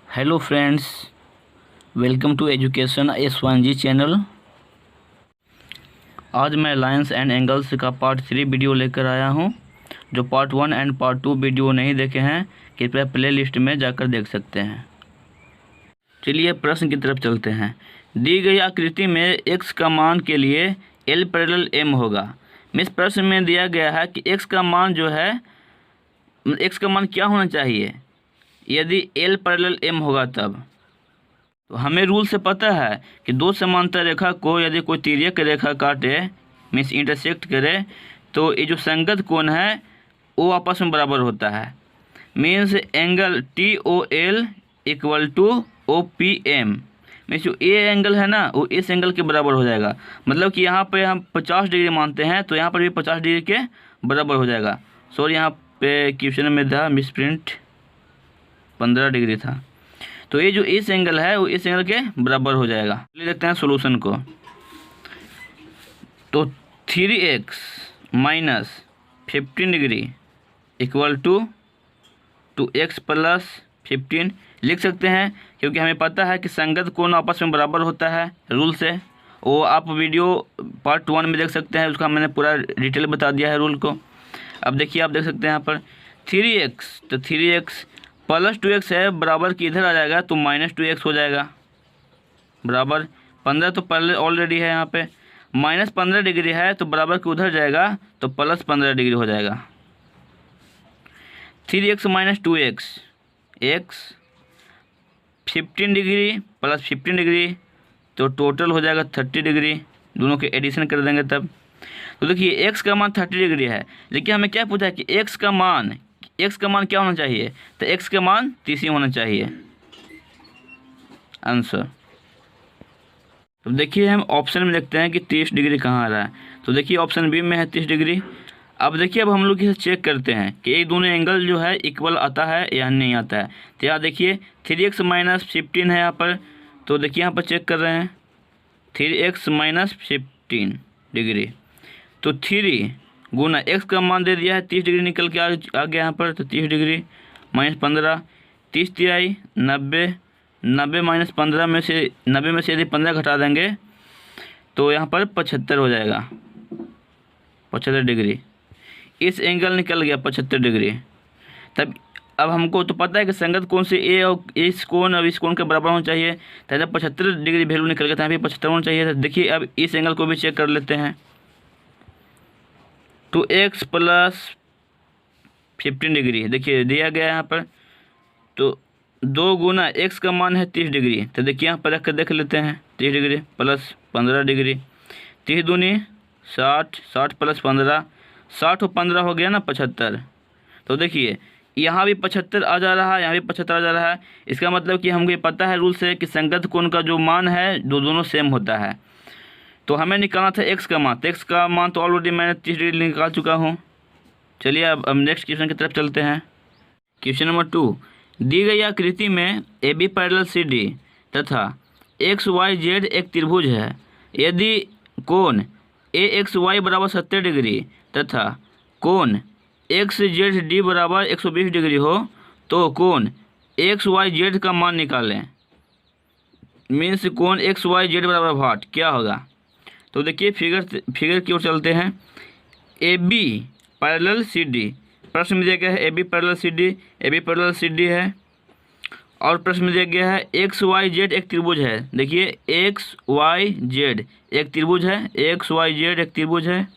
Hello friends, welcome to education S1G channel. आज मैं lines and angles का part 3 video लेकर आया हूं। जो पार्ट 1 एंड पार्ट 2 वीडियो नहीं देखे हैं कृपया प्ले लिस्ट में जाकर देख सकते हैं। चलिए प्रश्न की तरफ चलते हैं। दी गई आकृति में x का मान के लिए L पैरेलल M होगा। इस प्रश्न में दिया गया है कि x का मान जो है x का मान क्या होना चाहिए यदि L पैरेलल M होगा तब। तो हमें रूल से पता है कि दो समांतर रेखा को यदि कोई तिर्यक रेखा काटे मीन्स इंटरसेक्ट करे तो ये जो संगत कोण है वो आपस में बराबर होता है। Means angle TOL equal to OPM। Means जो ए एंगल है ना वो इस एंगल के बराबर हो जाएगा। मतलब कि यहाँ पे हम 50 डिग्री मानते हैं तो यहाँ पर भी 50 डिग्री के बराबर हो जाएगा। सॉरी, यहाँ पे क्वेश्चन में था मिस प्रिंट, 15 डिग्री था। तो ये जो इस एंगल है वो इस एंगल के बराबर हो जाएगा। चलिए देखते हैं सॉल्यूशन को। तो 3x minus 15 degree equal to 2x plus 15 लिख सकते हैं, क्योंकि हमें पता है कि संगत कोण आपस में बराबर होता है रूल से। वो आप वीडियो पार्ट 1 में देख सकते हैं, उसका मैंने पूरा डिटेल बता दिया है रूल को। अब देखिए, आप देख सकते हैं यहाँ पर 3x, तो 3x प्लस 2x है बराबर कि इधर आ जाएगा तो माइनस 2x हो जाएगा बराबर 15। तो पहले ऑलरेडी है यहाँ पे माइनस 15 डिग्री है तो बराबर कि उधर जाएगा तो प्लस 15 डिग्री हो जाएगा। 3x minus 2x x 15 degree plus 15 degree तो टोटल हो जाएगा 30 डिग्री। दोनों के एडिशन कर देंगे तब। तो देखिए x का मान 30 डिग्री है, लेकिन हमें क्या पूछा है कि x का मान क्या होना चाहिए, तो x का मान 30 होना चाहिए आंसर। तो देखिए हम ऑप्शन में देखते हैं कि 30 डिग्री कहाँ आ रहा है। तो देखिए ऑप्शन बी में है 30 डिग्री। अब देखिए, अब हम लोग इसे चेक करते हैं कि ये दोनों एंगल जो है इक्वल आता है या नहीं आता है। तो यहाँ देखिए 3x माइनस 15 है यहाँ पर, तो देखिए यहाँ पर चेक कर रहे हैं 3x माइनस 15 डिग्री, तो 3 गुना x का मान दे दिया है 30 डिग्री निकल के आ गया यहाँ पर। तो 30 डिग्री माइनस 15, 30 तिहाई 90, 90 माइनस 15 में से 90 में से यदि 15 घटा देंगे तो यहाँ पर 75 हो जाएगा, 75 डिग्री। इस एंगल निकल गया 75 डिग्री। तब अब हमको तो पता है कि संगत कोण से ए और इस कोण और इस कोण के बराबर होना चाहिए, तो जब 75 डिग्री वैल्यू निकल गया था यहाँ पे 75 होना चाहिए। तो देखिए अब इस एंगल को भी चेक कर लेते हैं। 2x प्लस 15 डिग्री देखिए दिया गया यहाँ पर, तो 2 गुना x का मान है 30 डिग्री। तो देखिए यहाँ पर रख कर देख लेते हैं 30 डिग्री प्लस 15 डिग्री, 30 दूनी 60, 60 प्लस 15, 60 और 15 हो गया ना 75। तो देखिए यहाँ भी 75 आ जा रहा है, यहाँ भी 75 आ जा रहा है। इसका मतलब कि हमको ये पता है रूल से कि संगत कोण का जो मान है दोनों सेम होता है। तो हमें निकालना था x का मान, तो x का मान तो ऑलरेडी मैंने 30 डिग्री निकाल चुका हूँ। चलिए अब नेक्स्ट क्वेश्चन की तरफ चलते हैं। क्वेश्चन नंबर 2, दी गई आकृति में AB पैरेलल CD तथा XYZ एक त्रिभुज है। यदि कोण AXY बराबर 70 डिग्री तथा कोण XZD बराबर 120 डिग्री हो तो कोण XYZ का मान निकालें। मीन्स कोण XYZ बराबर वाट क्या होगा। तो देखिए फिगर की ओर चलते हैं। AB पैरेलल CD, प्रश्न में दिया गया है AB पैरेलल CD है, और प्रश्न में दिया गया है XYZ एक त्रिभुज है। देखिए XYZ एक त्रिभुज है, XYZ एक त्रिभुज है।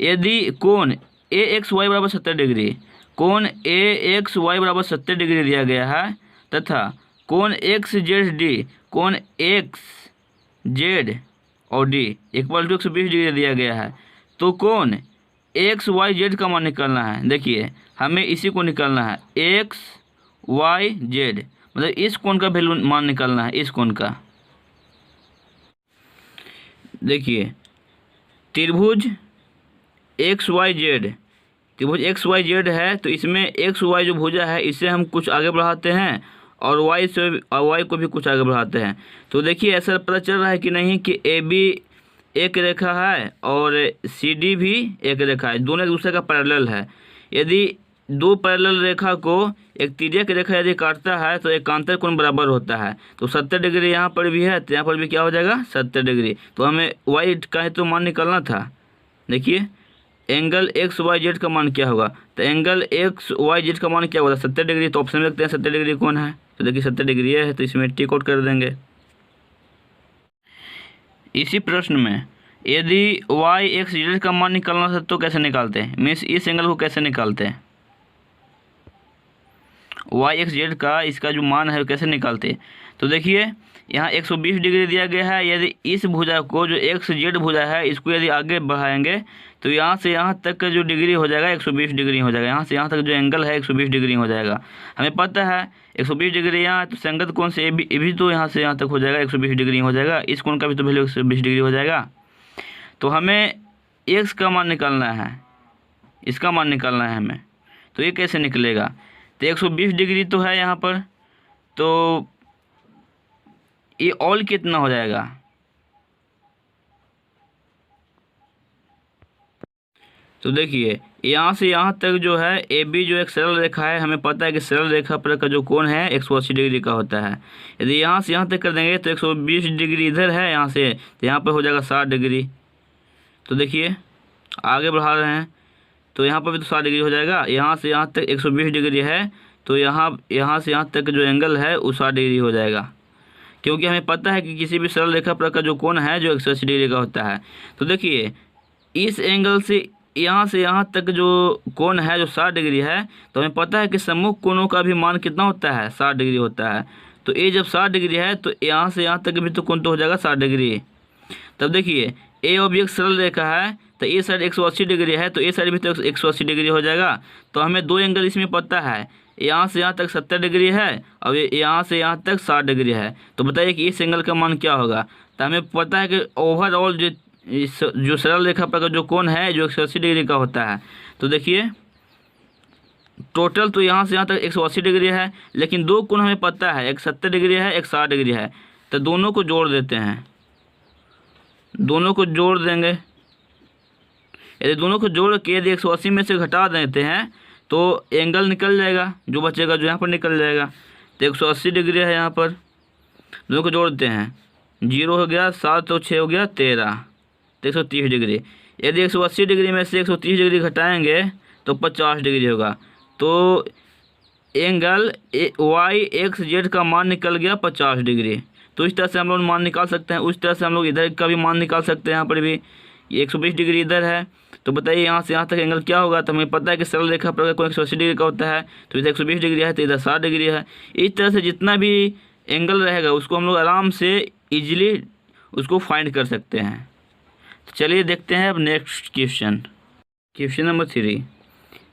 यदि कोण AXY बराबर 70 डिग्री, कोण AXY बराबर 70 डिग्री दिया गया है तथा कोण XZD, कोण XZ और D इक्वल टू 120 डिग्री दिया गया है, तो कोण XYZ का मान निकालना है। देखिए हमें इसी को निकालना है XYZ, मतलब इस कोण का वैल्यू मान निकालना है, इस कोण का। देखिए त्रिभुज XYZ है, तो इसमें XY जो भुजा है इसे हम कुछ आगे बढ़ाते हैं और y को भी कुछ आगे बढ़ाते हैं। तो देखिए ऐसा पता चल रहा है कि नहीं कि AB एक रेखा है और CD भी एक रेखा है, दोनों एक दूसरे का पैरेलल है। यदि दो पैरेलल रेखा को एक तिर्यक रेखा यदि काटता है तो एकांतर कोण बराबर होता है। तो 70 डिग्री यहाँ पर भी है, तो यहाँ पर भी क्या हो जाएगा 70 डिग्री। तो हमें वाई का है तो मान निकालना था। देखिए एंगल एक्स वाई जेड का मान क्या होगा, तो एंगल एक्स वाई जेड का मान क्या होगा 70 डिग्री। तो ऑप्शन में लिखते हैं 70 डिग्री कौन है, तो देखिए 70 डिग्री है, तो इसमें टिक आउट कर देंगे। इसी प्रश्न में यदि वाई एक्स जेड का मान निकालना था तो कैसे निकालते हैं, मीन्स इस एंगल को कैसे निकालते हैं, वाई एक्स जेड का इसका जो मान है वो कैसे निकालते हैं। तो देखिए यहाँ 120 डिग्री दिया गया है। यदि इस भुजा को जो एक्स जेड भुजा है इसको यदि आगे बढ़ाएंगे तो यहाँ से यहाँ तक का जो डिग्री हो जाएगा 120 डिग्री हो जाएगा। यहाँ से यहाँ तक जो एंगल है 120 डिग्री हो जाएगा। हमें पता है 120 डिग्री यहाँ है, तो संगत कोण से ये भी तो यहाँ से यहाँ तक हो जाएगा 120 डिग्री हो जाएगा। इस कोण का भी तो वैल्यू 120 डिग्री हो जाएगा। तो हमें एक्स का मान निकालना है, इसका मान निकालना है हमें। तो ये कैसे निकलेगा, तो 120 डिग्री तो है यहाँ पर, तो ये ऑल कितना हो जाएगा, तो देखिए यहाँ से यहाँ तक जो है ए बी जो एक सरल रेखा है, हमें पता है कि सरल रेखा पर का जो कोण है 180 डिग्री का होता है। यदि यहाँ से यहाँ तक कर देंगे तो 120 डिग्री इधर है यहाँ से, तो यहाँ पर हो जाएगा 60 डिग्री। तो देखिए आगे बढ़ा रहे हैं तो यहाँ पर भी तो 60 डिग्री हो जाएगा। यहाँ से यहाँ तक 120 डिग्री है, तो यहाँ से यहाँ तक जो एंगल है वो 60 डिग्री हो जाएगा, क्योंकि हमें पता है कि किसी भी सरल रेखा पर का जो कोण है जो 180 डिग्री का होता है। तो देखिए इस एंगल से यहाँ तक जो कोण है जो 60 डिग्री है, तो हमें पता है कि सम्मुख कोणों का भी मान कितना होता है 60 डिग्री होता है। तो ये जब 60 डिग्री है तो यहाँ से यहाँ तक भी तो कोण तो हो जाएगा 60 डिग्री। तब देखिए ए और बी एक सरल रेखा है, तो ये साइड 180 डिग्री है, तो ये साइड भी तो 180 डिग्री हो जाएगा। तो हमें दो एंगल इसमें पता है, यहाँ से यहाँ तक 70 डिग्री है और यहाँ से यहाँ तक 60 डिग्री है। तो बताइए कि इस एंगल का मान क्या होगा। तो हमें पता है कि ओवरऑल जो सरल रेखा पर का जो कोण है जो 180 डिग्री का होता है। तो देखिए टोटल तो यहाँ से यहाँ तक 180 डिग्री है, लेकिन दो कोण हमें पता है, एक 70 डिग्री है एक 60 डिग्री है। तो दोनों को जोड़ देते हैं, दोनों को जोड़ देंगे। यदि दोनों को जोड़ के यदि 180 में से घटा देते हैं तो एंगल निकल जाएगा, जो बचेगा जो यहाँ पर निकल जाएगा। तो 180 डिग्री है यहाँ पर, दोनों को जोड़ देते हैं, 0 हो गया 7 और 6 हो गया 13, तो 130 डिग्री। यदि 180 डिग्री में से 130 डिग्री घटाएंगे तो 50 डिग्री होगा। तो एंगल वाई एक्स जेड का मान निकल गया 50 डिग्री। तो इस तरह से हम लोग मान निकाल सकते हैं। उस तरह से हम लोग इधर का भी मान निकाल सकते हैं। यहाँ पर भी ये 120 डिग्री इधर है, तो बताइए यहाँ से यहाँ तक एंगल क्या होगा। तो हमें पता है कि सरल रेखा पर कोई 180 डिग्री का होता है, तो इधर 120 डिग्री है तो इधर 60 डिग्री है। इस तरह से जितना भी एंगल रहेगा उसको हम लोग आराम से ईजिली उसको फाइंड कर सकते हैं। तो चलिए देखते हैं अब नेक्स्ट क्वेश्चन। क्वेश्चन नंबर 3,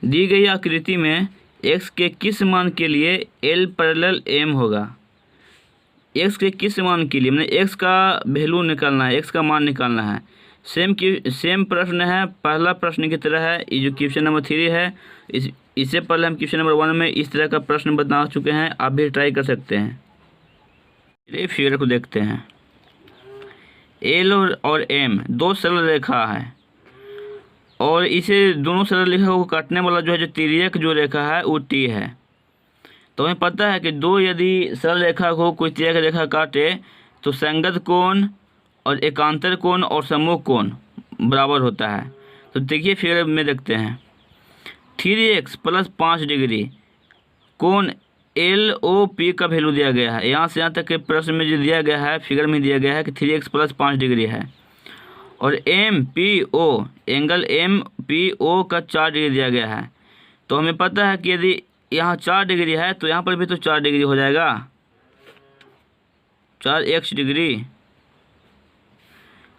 दी गई आकृति में x के किस मान के लिए L पैरेलल M होगा। x के किस मान के लिए, मैंने x का वैल्यू निकालना है, x का मान निकालना है। सेम प्रश्न है, पहला प्रश्न की तरह है। ये जो क्वेश्चन नंबर 3 है इससे पहले हम क्वेश्चन नंबर 1 में इस तरह का प्रश्न बता चुके हैं, आप भी ट्राई कर सकते हैं। चलिए फिगर को देखते हैं। L और M दो सरल रेखा है और इसे दोनों सरल रेखा को काटने वाला जो है जो तिर्यक जो रेखा है वो T है। तो हमें पता है कि दो यदि सरल रेखा को कोई तिर्यक रेखा काटे तो संगत कोण और एकांतर कोण और सम्मुख कोण बराबर होता है। तो देखिए फिगर में देखते हैं 3x + 5 डिग्री कोण LOP का वैल्यू दिया गया है। यहाँ से यहाँ तक के प्रश्न में जो दिया गया है फिगर में दिया गया है कि 3x + 5 डिग्री है। और MPO एंगल MPO का 4 डिग्री दिया गया है। तो हमें पता है कि यदि यहाँ 4 डिग्री है तो यहाँ पर भी तो 4 डिग्री हो जाएगा, 4x डिग्री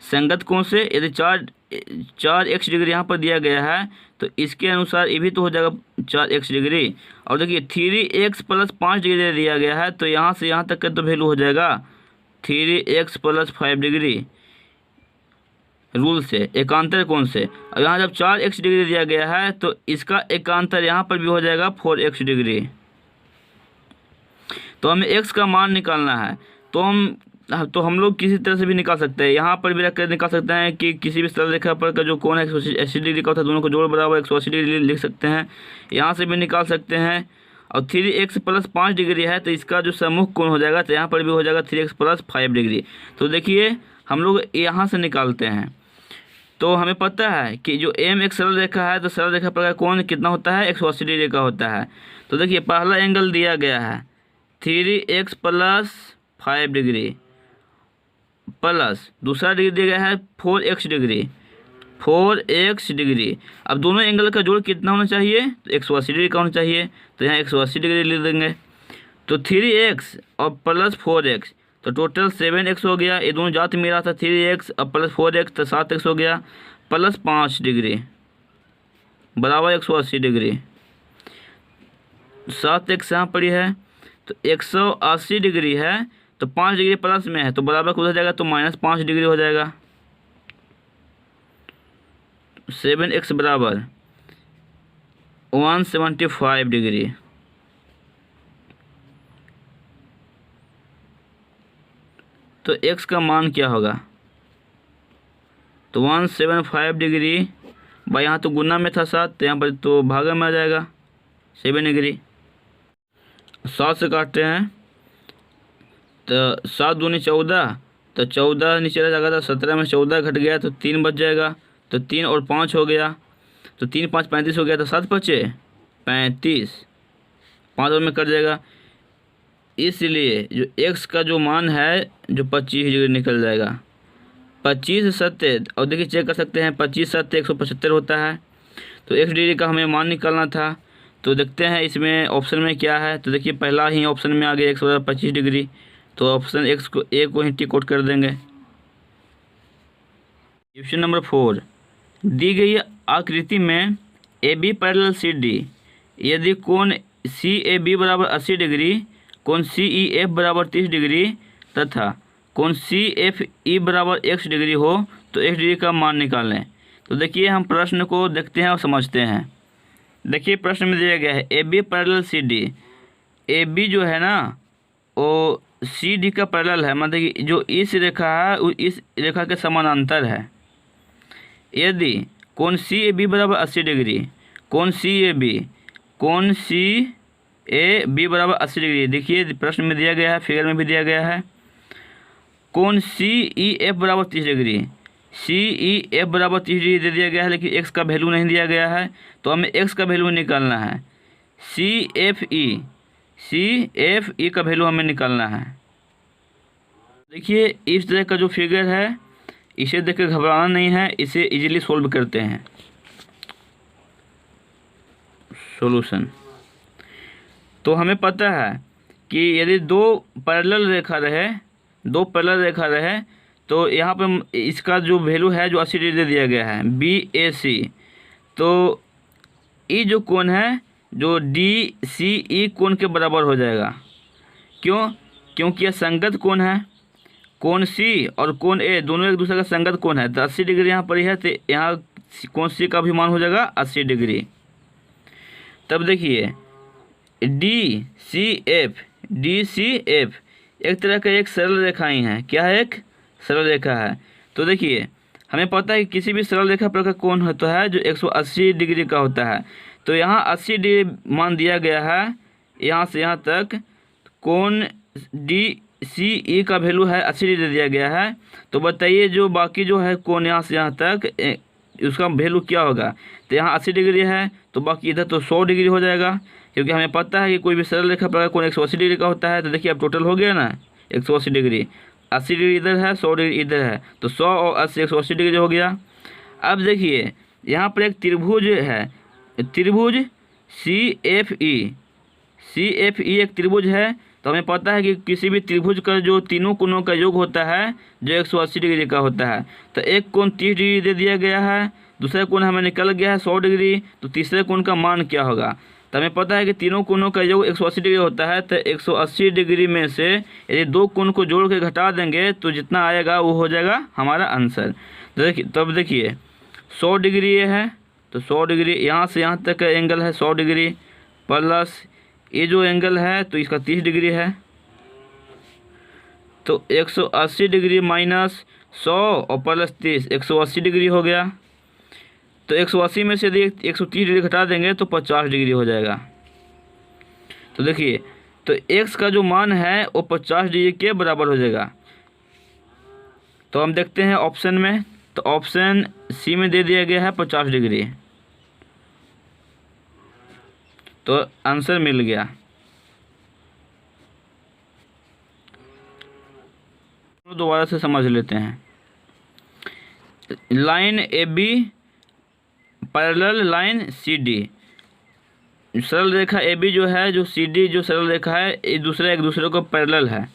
संगत कोण से। यदि 4x डिग्री यहाँ पर दिया गया है तो इसके अनुसार ये भी तो हो जाएगा 4x डिग्री। और देखिए 3x + 5 डिग्री दिया गया है, तो यहाँ से यहाँ तक का तो वैल्यू हो जाएगा 3x + 5 डिग्री रूल से, एकांतर कोण से। और यहाँ जब 4x डिग्री दिया गया है तो इसका एकांतर यहाँ पर भी हो जाएगा 4x डिग्री। तो हमें x का मान निकालना है। तो हम तो हम लोग किसी तरह से भी निकाल सकते हैं, यहाँ पर भी रख कर निकाल सकते हैं कि किसी भी सरल रेखा पर का जो कोण है 180 डिग्री का होता है, दोनों को जोड़ बराबर 180 डिग्री लिख सकते हैं। यहाँ से भी निकाल सकते हैं। और 3x + 5 डिग्री है तो इसका जो सम्मुख कोण हो जाएगा तो यहाँ पर भी हो जाएगा 3x + 5 डिग्री। तो देखिए हम लोग यहाँ से निकालते हैं। तो हमें पता है कि जो m एक सरल रेखा है तो सरल रेखा पर का कोण कितना होता है, 180 डिग्री का होता है। तो देखिए पहला एंगल दिया गया है 3x + 5 डिग्री प्लस दूसरा डिग्री दिया गया है 4x डिग्री, 4x डिग्री। अब दोनों एंगल का जोड़ कितना होना चाहिए, तो 180 डिग्री का होना चाहिए। तो यहाँ 180 डिग्री लिख देंगे। तो 3x और प्लस 4x तो टोटल 7x हो गया। ये दोनों जात मिला था 3x और प्लस 4x तो 7x हो गया, प्लस 5 डिग्री बराबर 180 डिग्री। 7x यहाँ पड़ी है तो 180 डिग्री है तो 5 डिग्री प्लस में है तो बराबर को हो जाएगा तो -5 डिग्री हो जाएगा। 7x बराबर 175 डिग्री। तो x का मान क्या होगा, तो 175 डिग्री भाई यहाँ तो गुना में था 7 तो यहाँ पर तो भागा में आ जाएगा 7 डिग्री। 7 से काटते हैं तो 7 दूनी 14 तो 14 नीचे रह जाएगा तो 17 में 14 घट गया तो 3 बच जाएगा। तो 3 और 5 हो गया तो 3 5 35 हो गया तो 7 बचे 35, 5 और में कट जाएगा। इसलिए जो x का जो मान है जो 25 डिग्री निकल जाएगा। 25 सत्य और देखिए चेक कर सकते हैं 25 सत्य 175 होता है। तो x डिग्री का हमें मान निकालना था। तो देखते हैं इसमें ऑप्शन में क्या है। तो देखिए पहला ही ऑप्शन में आ गया 125 डिग्री। तो ऑप्शन x को ए को ही टिक आउट कर देंगे। क्वेश्चन नंबर 4, दी गई आकृति में AB पैरेलल CD यदि कोण CAB बराबर 80 डिग्री, कोण CEF बराबर 30 डिग्री तथा कोण CFE बराबर x डिग्री हो तो x डिग्री का मान निकालें। तो देखिए हम प्रश्न को देखते हैं और समझते हैं। देखिए प्रश्न में दिया गया है AB पैरेलल CD। AB जो है ना वो CD का पैरेलल है, मतलब कि जो इस रेखा है वो इस रेखा के समानांतर है। यदि कोण CAB बराबर 80 डिग्री, कोण CAB बराबर 80 डिग्री, देखिए प्रश्न में दिया गया है, फिगर में भी दिया गया है। कोण CEF बराबर 30 डिग्री, CEF बराबर 30 डिग्री दे दिया गया है लेकिन x का वैल्यू नहीं दिया गया है तो हमें x का वैल्यू निकालना है। CFE का वैल्यू हमें निकालना है। देखिए इस तरह का जो फिगर है इसे देख कर घबराना नहीं है, इसे इजीली सोल्व करते हैं। सॉल्यूशन तो हमें पता है कि यदि दो पैरेलल रेखा रहे तो यहाँ पर इसका जो वैल्यू है जो 80 डिग्री दिया गया है BAC। तो ये जो कोण है जो DCE कोण के बराबर हो जाएगा। क्योंकि यह संगत कोण है। कोण C और कोण A दोनों एक दूसरे का संगत कोण है। तो 80 डिग्री यहाँ पर है तो यहाँ कोण C का भी मान हो जाएगा 80 डिग्री। तब देखिए DCF एक तरह का एक सरल रेखा ही है। क्या है, एक सरल रेखा है। तो देखिए हमें पता है कि किसी भी सरल रेखा पर का कोण होता है जो 180 डिग्री का होता है। तो यहाँ 80 डिग्री मान दिया गया है यहाँ से यहाँ तक। कोण DCE का वैल्यू है 80 डिग्री दिया गया है। तो बताइए जो बाकी जो है कोण यहाँ से यहाँ तक उसका वैल्यू क्या होगा। तो यहाँ 80 डिग्री है तो बाकी इधर तो 100 डिग्री हो जाएगा, क्योंकि हमें पता है कि कोई भी सरल रेखा पर कोण 180 डिग्री का होता है। तो देखिए अब टोटल हो गया ना 180 डिग्री, 80 डिग्री इधर है 100 डिग्री इधर है तो 100 और 80 180 डिग्री हो गया। अब देखिए यहाँ पर एक त्रिभुज है, त्रिभुज CFE एक त्रिभुज है। तो हमें पता है कि किसी भी त्रिभुज का जो तीनों कोणों का योग होता है जो 180 डिग्री का होता है। तो एक कोण 30 डिग्री दे दिया गया है, दूसरा कोण हमें निकल गया है 100 डिग्री। तो तीसरे कोण का मान क्या होगा। तो हमें पता है कि तीनों कोणों का योग 180 डिग्री होता है। तो 180 डिग्री में से यदि दो कोण को जोड़ के घटा देंगे तो जितना आएगा वो हो जाएगा हमारा आंसर। तब देखिए 100 डिग्री ये है तो 100 डिग्री यहाँ से यहाँ तक का एंगल है 100 डिग्री प्लस ये जो एंगल है तो इसका 30 डिग्री है। तो 180 डिग्री माइनस 100 और प्लस 30, 180 डिग्री हो गया। तो 180 में से यदि 130 डिग्री घटा देंगे तो 50 डिग्री हो जाएगा। तो देखिए, तो x का जो मान है वो 50 डिग्री के बराबर हो जाएगा। तो हम देखते हैं ऑप्शन में, तो ऑप्शन सी में दे दिया गया है 50 डिग्री, तो आंसर मिल गया। दोबारा से समझ लेते हैं। Line A B parallel line C D, सरल रेखा ए बी जो है, जो सी डी जो सरल रेखा है, ये एक दूसरे को पैरेलल है।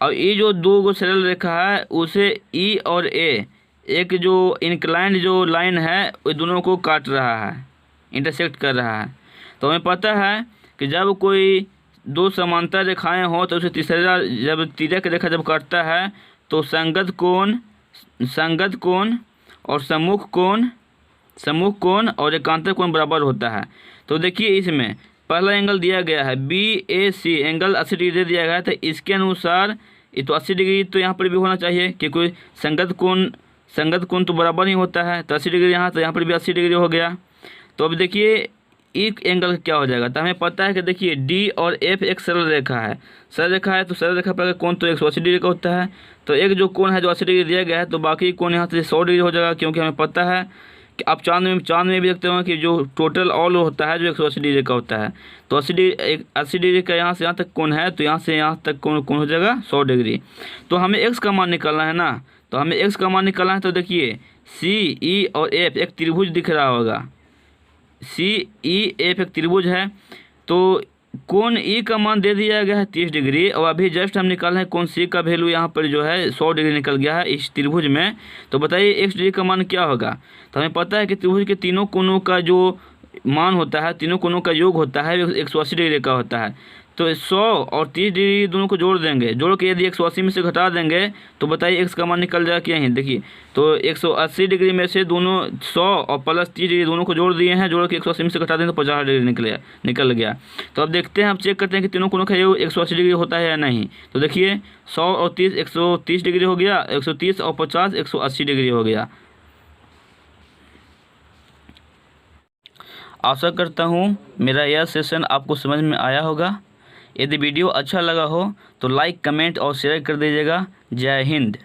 और ये जो दो गो सरल रेखा है उसे ई और ए, एक जो इंक्लाइंड जो लाइन है वो दोनों को काट रहा है, इंटरसेक्ट कर रहा है। तो हमें पता है कि जब कोई दो समांतर रेखाएं हो तो उसे तीसरा जब तिर्यक रेखा जब काटता है तो संगत कोण और सम्मुख कोण और एकांतर कोण बराबर होता है। तो देखिए, इसमें पहला एंगल दिया गया है BAC, एंगल 80 डिग्री दे दिया गया है। तो इसके अनुसार ये तो 80 डिग्री तो यहाँ पर भी होना चाहिए, क्योंकि संगत कोण तो बराबर ही होता है। तो 80 डिग्री यहाँ, तो यहाँ पर भी 80 डिग्री हो गया। तो अब देखिए एक एंगल क्या हो जाएगा। तो हमें पता है कि देखिए D और F एक सरल रेखा है, तो सरल रेखा पर कोण तो 180 डिग्री का होता है। तो एक जो कोण है जो 80 डिग्री दिया गया है, तो बाकी कोण यहाँ से 100 डिग्री हो जाएगा, क्योंकि हमें पता है कि आप चांद में भी देखते हो कि जो टोटल ऑल होता है जो 180 डिग्री का होता है। तो 80 डिग्री का यहाँ से यहाँ तक कोण है, तो यहाँ से यहाँ तक कोण हो जाएगा 100 डिग्री। तो हमें x का मान निकालना है ना, तो हमें x का मान निकालना है। तो देखिए CE और F एक त्रिभुज दिख रहा होगा, CEF एक त्रिभुज है। तो कोण E का मान दे दिया गया है 30 डिग्री, और अभी जस्ट हम निकाल रहे हैं कोण C का वैल्यू यहाँ पर जो है 100 डिग्री निकल गया है इस त्रिभुज में। तो बताइए x डिग्री का मान क्या होगा। तो हमें पता है कि त्रिभुज के तीनों कोणों का जो मान होता है, तीनों कोणों का योग होता है 180 डिग्री का होता है। तो 100 और 30 डिग्री दोनों को जोड़ देंगे, जोड़ के यदि 180 में से घटा देंगे तो बताइए x का मान निकल जाएगा क्या। देखिए, तो 180 डिग्री में से दोनों 100 और प्लस 30 डिग्री दोनों को जोड़ दिए हैं, जोड़ के 180 में से घटा दें तो 50 डिग्री निकल गया। तो अब देखते हैं, हम चेक करते हैं कि तीनों कोणों का योग 180 डिग्री होता है या नहीं। तो देखिए 100 और 30 130 डिग्री हो गया, 130 और 50 180 डिग्री हो गया। आशा करता हूँ मेरा यह सेशन आपको समझ में आया होगा। यदि वीडियो अच्छा लगा हो तो लाइक, कमेंट और शेयर कर दीजिएगा। जय हिंद।